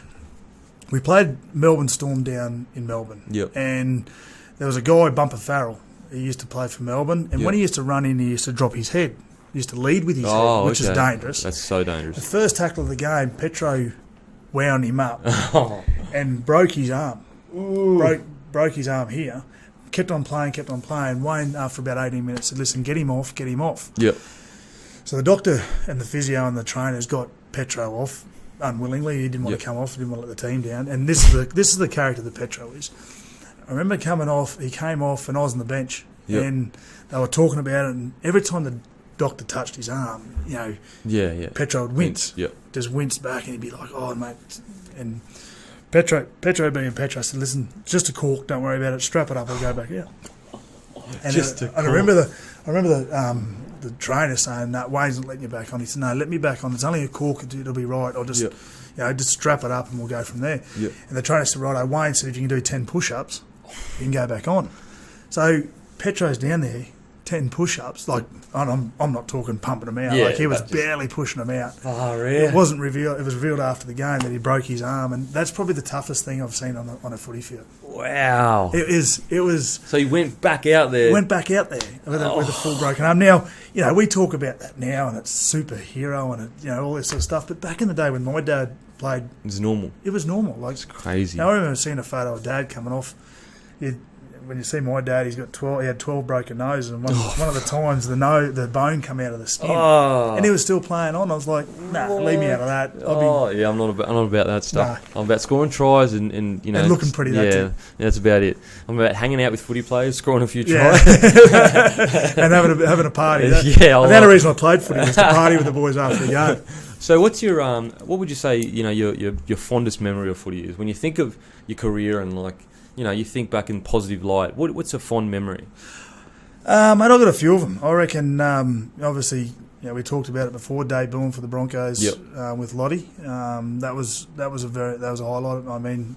Melbourne Storm down in Melbourne. Yep. And there was a guy, Bumper Farrell. He used to play for Melbourne, and when he used to run in, he used to drop his head. He used to lead with his head, which is dangerous. That's so dangerous. The first tackle of the game, Petro wound him up and broke his arm. Broke his arm here. Kept on playing. Wayne, after about 18 minutes, said, listen, get him off. Yep. So the doctor and the physio and the trainers got Petro off unwillingly. He didn't want to come off. He didn't want to let the team down. And this is the character that Petro is. I remember coming off. He came off, and I was on the bench. Yep. And they were talking about it. And every time the doctor touched his arm, Petro would wince. Yep. Just wince back, and he'd be like, "Oh, mate," and Petro being Petro said, listen, it's just a cork, don't worry about it, strap it up and go back out. And I remember the trainer saying, no, Wayne's not letting you back on. He said, no, let me back on. It's only a cork, it'll be right. I'll just just strap it up and we'll go from there. Yep. And the trainer said, right, Wayne said if you can do 10 push-ups, you can go back on. So Petro's down there, 10 push-ups, like, I'm not talking pumping them out, like he was barely pushing them out. It wasn't revealed. It was revealed after the game that he broke his arm, and that's probably the toughest thing I've seen on a footy field. Wow. It was. So he went back out there. With a full broken arm. Now, we talk about that now, and it's superhero and all this sort of stuff. But back in the day when my dad played, it was normal. It was normal. Like, it's crazy. Now, I remember seeing a photo of Dad coming off. When you see my dad, he had 12 broken noses, and one of the times the bone come out of the skin, and he was still playing on. I was like, nah, leave me out of that. I'm not about that stuff. Nah. I'm about scoring tries and and looking pretty. Yeah, that's about it. I'm about hanging out with footy players, scoring a few tries, and having a party. The only reason I played footy was to party with the boys after the game. So what's your what would you say your fondest memory of footy is when you think of your career and, like, you think back in positive light? What's a fond memory? Mate, I've got a few of them. I reckon, obviously, we talked about it before, debuting for the Broncos with Lottie. That was a highlight. I mean,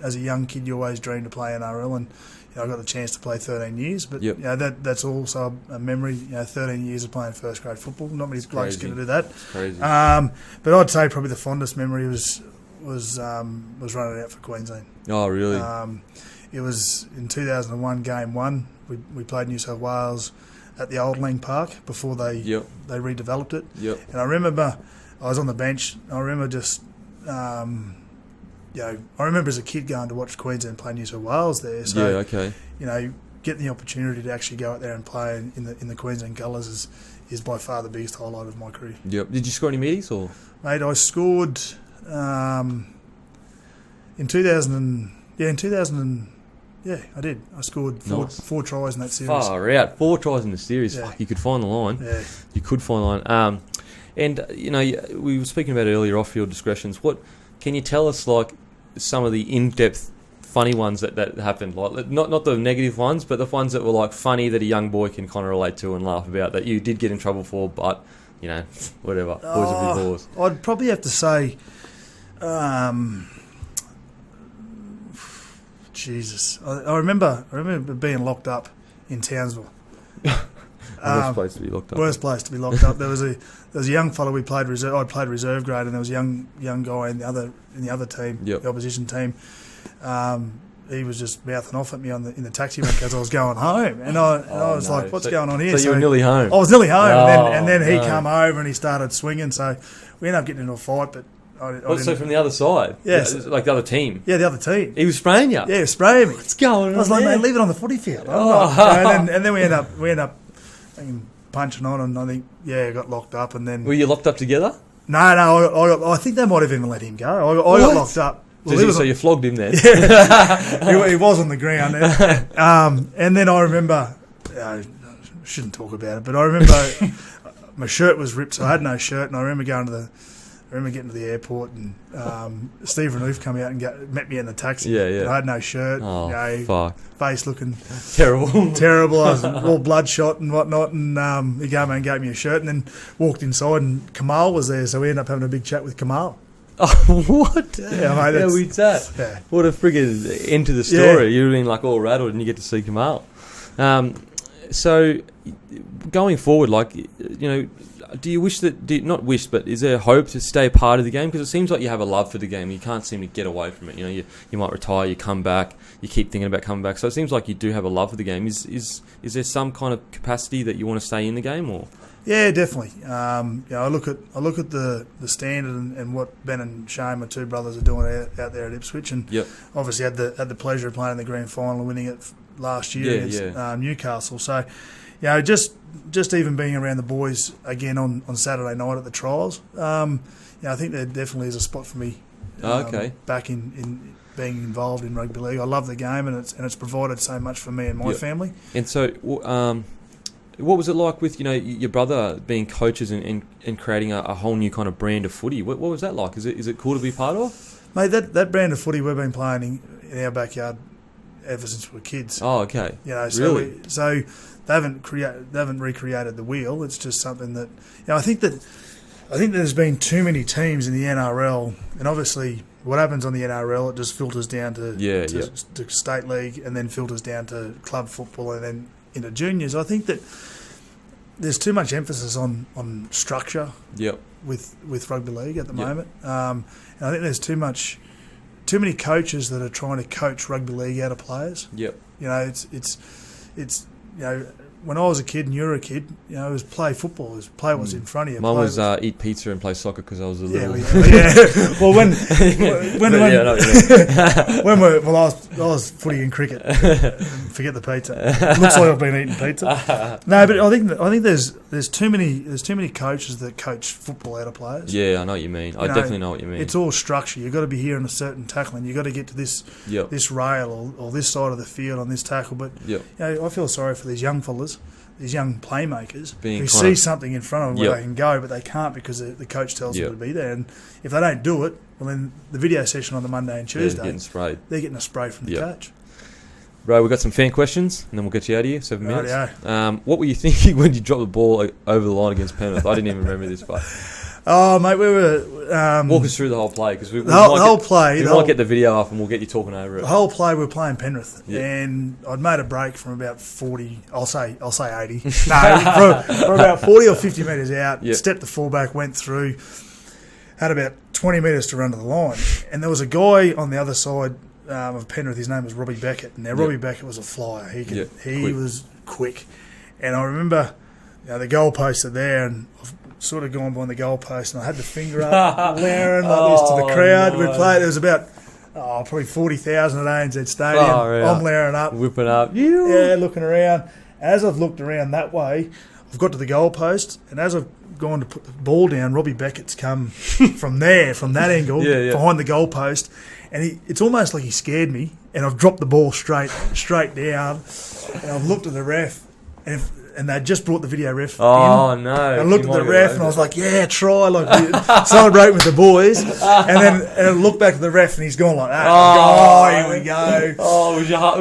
as a young kid, you always dreamed to play NRL, and I got the chance to play 13 years. But that's also a memory. 13 years of playing first grade football. Not many blokes get to do that. It's crazy. But I'd say probably the fondest memory was running out for Queensland. Oh, really? It was in 2001, Game 1. We played New South Wales at the Old Lang Park before they redeveloped it. Yep. And I remember I was on the bench. I remember just, I remember as a kid going to watch Queensland play New South Wales there. So, getting the opportunity to actually go out there and play in the Queensland colours is by far the biggest highlight of my career. Yep. Did you score any meaties or? Mate, I scored. In 2000, I did. I scored four tries in that series. Far out, 4 tries in the series. Yeah. Fuck, you could find the line. Yeah. You could find the line. And we were speaking about earlier off-field discretions. What can you tell us, like, some of the in-depth, funny ones that happened? Like, not the negative ones, but the ones that were, like, funny that a young boy can kind of relate to and laugh about that you did get in trouble for, but whatever. Boys will be boys. I'd probably have to say. Jesus, I remember being locked up in Townsville. Worst place to be locked up. Worst place to be locked up. There was a young fellow we played reserve. I played reserve grade, and there was a young guy in the other team, the opposition team. He was just mouthing off at me in the taxi because I was going home, and I was like, "What's going on here?" So you were nearly home. I was nearly home, and then he come over and he started swinging. So we ended up getting into a fight, but. So from the other side? Yes. Like the other team? Yeah, the other team. He was spraying you? Yeah, he was spraying me. What's going on? I was like, mate, leave it on the footy field. And then we end up punching on, and I think, I got locked up. And then were you locked up together? No, I think they might have even let him go. I got locked up. Well, so you flogged him then? Yeah. He was on the ground. And then I remember shouldn't talk about it, but I remember my shirt was ripped, so I had no shirt, and I remember getting to the airport, and Stephen Roof come out and met me in the taxi. Yeah. I had no shirt. Oh, fuck. Face looking Terrible. I was all bloodshot and whatnot, and he came and gave me a shirt, and then walked inside, and Kamal was there, so we ended up having a big chat with Kamal. Oh, what? Yeah, mate. How weird that? Yeah. What a friggin' end to the story. You've been like all rattled and you get to see Kamal. So, going forward, like, you know, do you wish that, not wish, but is there hope to stay part of the game? Because it seems like you have a love for the game. You can't seem to get away from it. You know, you might retire, you come back, you keep thinking about coming back. So it seems like you do have a love for the game. Is there some kind of capacity that you want to stay in the game, or? Yeah, definitely. I look at the standard and what Ben and Shane, my two brothers, are doing out there at Ipswich, and obviously had the pleasure of playing in the grand final and winning it last year against Newcastle. So, you know, just even being around the boys again on Saturday night at the trials, I think there definitely is a spot for me. Back in being involved in rugby league. I love the game, and it's provided so much for me and my family. And so, what was it like with, you know, your brother being coaches and creating a whole new kind of brand of footy? What was that like? Is it cool to be part of? Mate, that brand of footy we've been playing in our backyard ever since we were kids. Oh, okay. You know, so really? So they haven't recreated the wheel. It's just something that, you know, I think there's been too many teams in the NRL, and obviously what happens on the NRL, it just filters down to state league, and then filters down to club football, and then into juniors. I think that there's too much emphasis on structure with rugby league at the moment, and I think there's too many coaches that are trying to coach rugby league out of players. You know, it's you know, when I was a kid and you were a kid, you know, it was play football, it was play what's in front of you. Mine was eat pizza and play soccer because I was a little. Well, I was footy and cricket. Forget the pizza. Looks like I've been eating pizza. No, but I think there's too many coaches that coach football out of players. Yeah, I know what you mean. I definitely know what you mean. It's all structure. You've got to be here in a certain tackling. You've got to get to this rail or this side of the field on this tackle. But you know, I feel sorry for these young fellas, these young playmakers who see something in front of them where they can go, but they can't because the coach tells them to be there. And if they don't do it, well, then the video session on the Monday and Tuesday, they're getting a spray from the coach. Right, we've got some fan questions, and then we'll get you out of here. 7 minutes. Rightio. What were you thinking when you dropped the ball over the line against Penrith? I didn't even remember this part. Oh, mate, we were... walk us through the whole play, because we might get the video up and we'll get you talking over it. The whole play, we were playing Penrith, and I'd made a break from about 40, I'll say 80. No, from about 40 or 50 metres out, stepped the fullback, went through, had about 20 metres to run to the line, and there was a guy on the other side of Penrith. His name was Robbie Beckett. Now, Robbie Beckett was a flyer. He was quick. And I remember, you know, the goalposts are there, and I've sort of gone behind the goalpost, and I had the finger up, glaring like this to the crowd. No. We'd play. There was about probably 40,000 at ANZ Stadium. I'm glaring up, whipping up, looking around. As I've looked around that way, I've got to the goalpost, and as I've gone to put the ball down, Robbie Beckett's come from that angle, behind the goalpost, and it's almost like he scared me, and I've dropped the ball straight down, and I've looked at the ref, and they just brought the video ref in. No. And I looked at the ref, and I was like, try, like, celebrate with the boys, and I looked back at the ref, and he's gone like that. Here we go. Was your heart?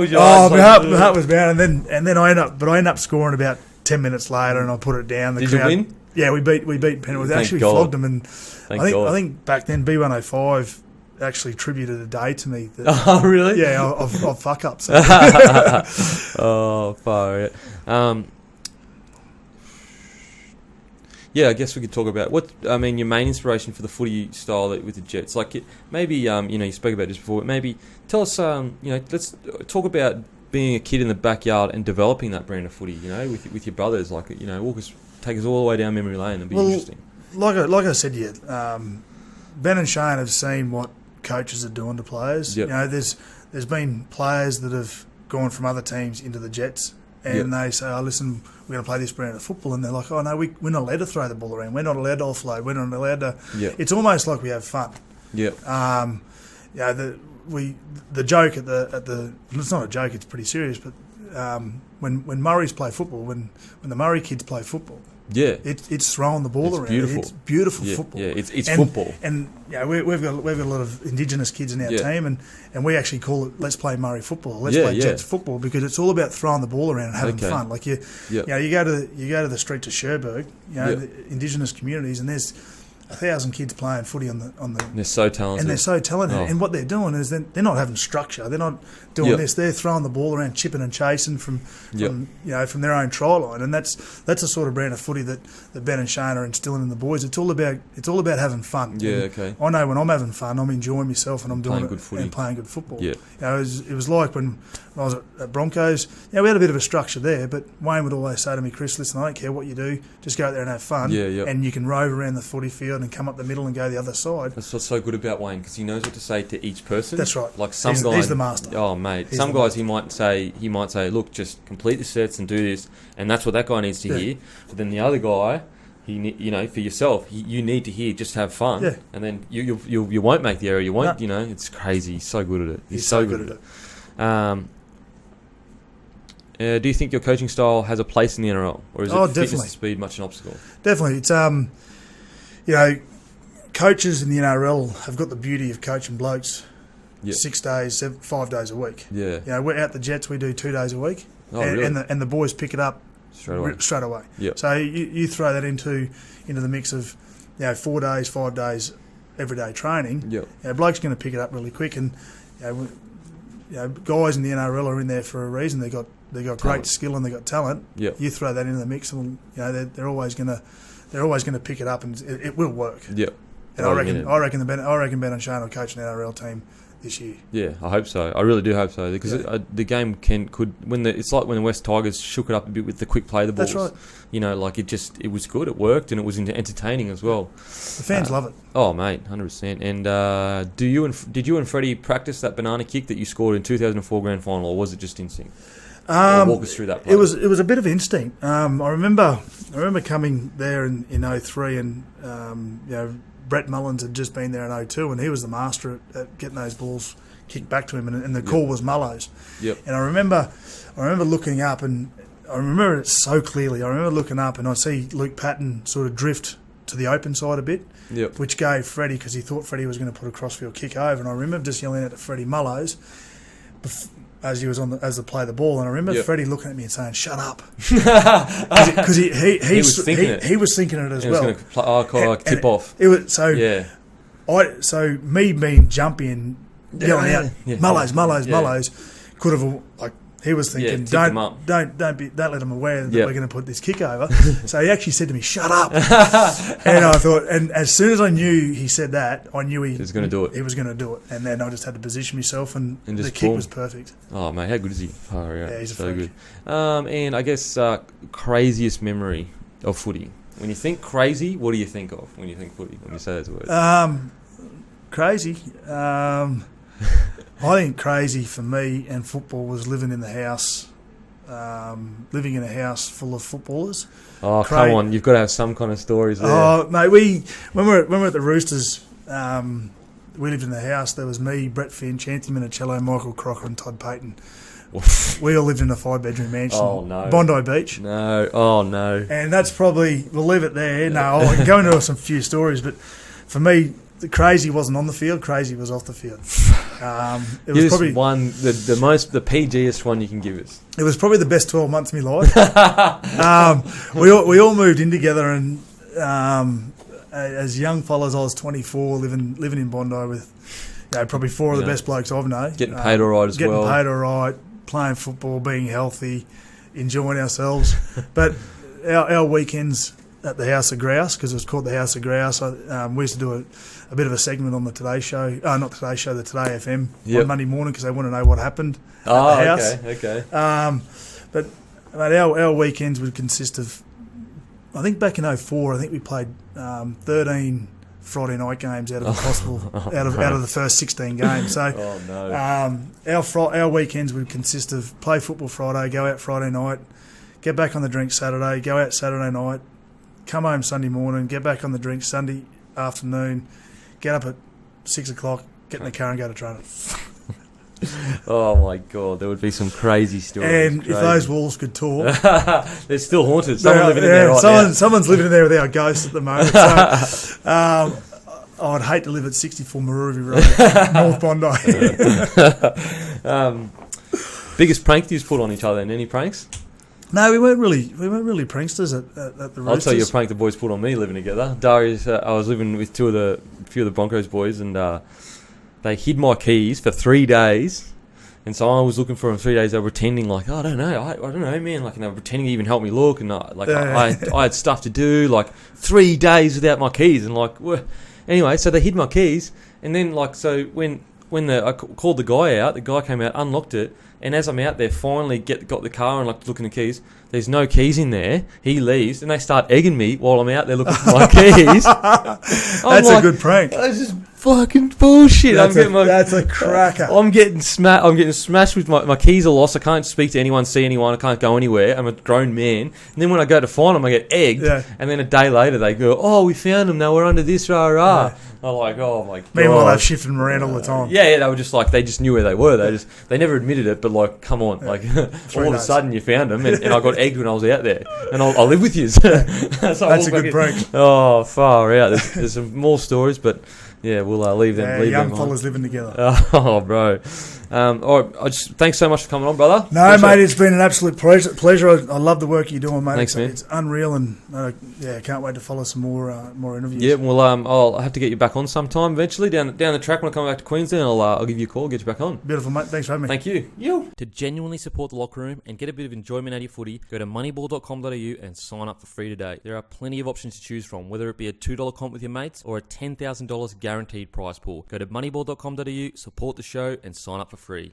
My heart was bound, and then I end up scoring about 10 minutes later, and I put it down. Did you win? Yeah, we beat Penrith. We actually flogged them, and I think back then B105 actually tributed a day to me. Oh, really? Yeah, of fuck ups. So. Far out. Yeah, I guess we could talk about your main inspiration for the footy style with the Jets. Like, maybe, you spoke about this before, but maybe tell us, let's talk about being a kid in the backyard and developing that brand of footy, with your brothers. Like, take us all the way down memory lane. It'd be interesting. Like I said to you, Ben and Shane have seen what coaches are doing to players. Yep. There's been players that have gone from other teams into the Jets, and they say, listen, we're going to play this brand of football, and they're like, oh no, we're not allowed to throw the ball around, we're not allowed to offload, we're not allowed to. It's almost like we have fun. The joke at the it's not a joke, it's pretty serious, but when Murray's play football, when the Murray kids play football, Yeah. it's throwing the ball It's around. beautiful. It's beautiful Yeah, football. yeah, it's football. And we've got a lot of Indigenous kids in our team, and we actually call it "Let's play Murray football." Let's play Jets football, because it's all about throwing the ball around and having fun. Like you go to the street to Cherbourg, the Indigenous communities, and there's 1,000 kids playing footy on the. They're so talented. And they're so talented. And what they're doing is they're not having structure. They're not doing this. They're throwing the ball around, chipping and chasing from their own try line. And that's the sort of brand of footy that Ben and Shane are instilling in the boys. It's all about having fun. Yeah, and okay. I know when I'm having fun, I'm enjoying myself and I'm doing Playing good footy. and playing good football. Yeah. It was like when I was at Broncos. We had a bit of a structure there, but Wayne would always say to me, "Chris, listen, I don't care what you do, just go out there and have fun. And you can rove around the footy field and come up the middle and go the other side." That's what's so good about Wayne, because he knows what to say to each person. That's right. Like some he's guys, the master. Oh mate, He's some the guys he might say, look, just complete the sets and do this, and that's what that guy needs to hear. But then the other guy, for yourself, you need to hear just have fun. Yeah. And then you won't make the error. You won't. No. It's crazy. He's so good at it. He's so good at it. Do you think your coaching style has a place in the NRL, or is it fitness definitely. and speed much an obstacle? Definitely, it's coaches in the NRL have got the beauty of coaching blokes 6 days, 5 days a week. Yeah. We're out the Jets. We do 2 days a week, really? and the boys pick it up straight away. Yep. So you throw that into the mix of 4 days, 5 days, everyday training. Yep. Blokes going to pick it up really quick, and guys in the NRL are in there for a reason. They got great skill and they got talent. Yep. You throw that into the mix, and they're always going to pick it up, and it will work. Yep. And I reckon Ben and Shane will coach an NRL team this year. Yeah, I hope so. I really do hope so, because the game could it's like when the West Tigers shook it up a bit with the quick play the balls. That's right. It was good. It worked, and it was entertaining as well. The fans love it. Oh mate, 100%. And did you and Freddie practice that banana kick that you scored in 2004 grand final, or was it just instinct? Walk us through that play. It was a bit of instinct. I remember coming there in 03, and Brett Mullins had just been there in 02, and he was the master at getting those balls kicked back to him, and the call was Mullows. Yep. And I remember looking up, and I remember it so clearly. I remember looking up, and I see Luke Patton sort of drift to the open side a bit, which gave Freddie, because he thought Freddie was going to put a crossfield kick over, and I remember just yelling out to Freddie Mullows as he was as the play the ball, and I remember Freddie looking at me and saying, "Shut up," because he was thinking it. He was thinking it as well. He was going to tip off. It was so me being jumpy and yelling out Mullows could have he was thinking, don't let him aware that we're going to put this kick over. So he actually said to me, "Shut up," and I thought, and as soon as I knew he said that, I knew he was going to do it. He was going to do it, and then I just had to position myself, and the kick was perfect. Oh mate, how good is he? Oh yeah, he's so good. And I guess craziest memory of footy. When you think crazy, what do you think of when you think footy? When you say those words? Crazy. I think crazy for me and football was living in a house full of footballers. Oh, come on! You've got to have some kind of stories there. Oh, mate, when we were at the Roosters, we lived in the house. There was me, Brett Finch, Anthony Minicello, Michael Crocker, and Todd Payton. We all lived in a 5-bedroom mansion. Oh no! Bondi Beach. No. Oh no! And that's probably, we'll leave it there. No, I'll go into some few stories, but for me, the crazy wasn't on the field. Crazy was off the field. It was probably one the PGest one you can give us. It was probably the best 12 months of my life. We all moved in together, and as young fellas, I was 24, living in Bondi with probably four of the best blokes I've known. Getting paid all right as well. Getting paid all right, playing football, being healthy, enjoying ourselves. But our weekends at the House of Grouse, because it was called the House of Grouse. We used to do a bit of a segment on the Today Show, not Today Show, the Today FM on Monday morning, because they want to know what happened at the house. Okay. But our weekends would consist of, I think back in 04, I think we played 13 Friday night games out of the possible out of the first 16 games. So our weekends would consist of play football Friday, go out Friday night, get back on the drink Saturday, go out Saturday night, come home Sunday morning, get back on the drink Sunday afternoon, get up at 6 o'clock, get in the car and go to training. Oh my god, there would be some crazy stories. And if those walls could talk, they're still haunted. Someone living in there right now. Someone's living in there with our ghosts at the moment. So, I'd hate to live at 64 Maruvi Road, North Bondi. Biggest prank you've put on each other? And any pranks? No, we weren't really pranksters at the Roosters. I'll tell you a prank the boys put on me living together. Darius, I was living with a few of the Broncos boys, and they hid my keys for 3 days. And so I was looking for them 3 days. They were pretending like, oh, I don't know, man. Like, and they were pretending to even help me look, and I had stuff to do. Like 3 days without my keys, and like, anyway, so they hid my keys, and then like, so when I called the guy out, the guy came out, unlocked it. And as I'm out there, finally got the car and like looking at the keys. There's no keys in there. He leaves, and they start egging me while I'm out there looking for my keys. That's a good prank. That's just fucking bullshit. That's a cracker. I'm getting smashed with my keys are lost. I can't speak to anyone, see anyone. I can't go anywhere. I'm a grown man. And then when I go to find them, I get egged. Yeah. And then a day later, they go, "Oh, we found them. They were under this rah rah." Yeah. I'm like, oh my god. Meanwhile, they've shifted them around all the time. Yeah, they were just like, they just knew where they were. They never admitted it, but like, come on, like all of a sudden you found them, and I got egged when I was out there, and I'll live with you. So that's a good prank. Oh, far out. There's some more stories, but yeah, we'll leave them. Yeah, leave young them fellas living together. Oh, bro. All right, thanks so much for coming on, brother. No, mate, it's been an absolute pleasure. I love the work you're doing, mate. Thanks, man. It's unreal, and can't wait to follow some more interviews. Yeah, well, I'll have to get you back on sometime eventually down the track when I come back to Queensland. I'll give you a call, get you back on. Beautiful, mate. Thanks for having me. Thank you. To genuinely support the locker room and get a bit of enjoyment out of your footy, go to moneyball.com.au and sign up for free today. There are plenty of options to choose from, whether it be a $2 comp with your mates or a $10,000 guaranteed prize pool. Go to moneyball.com.au, support the show, and sign up for free.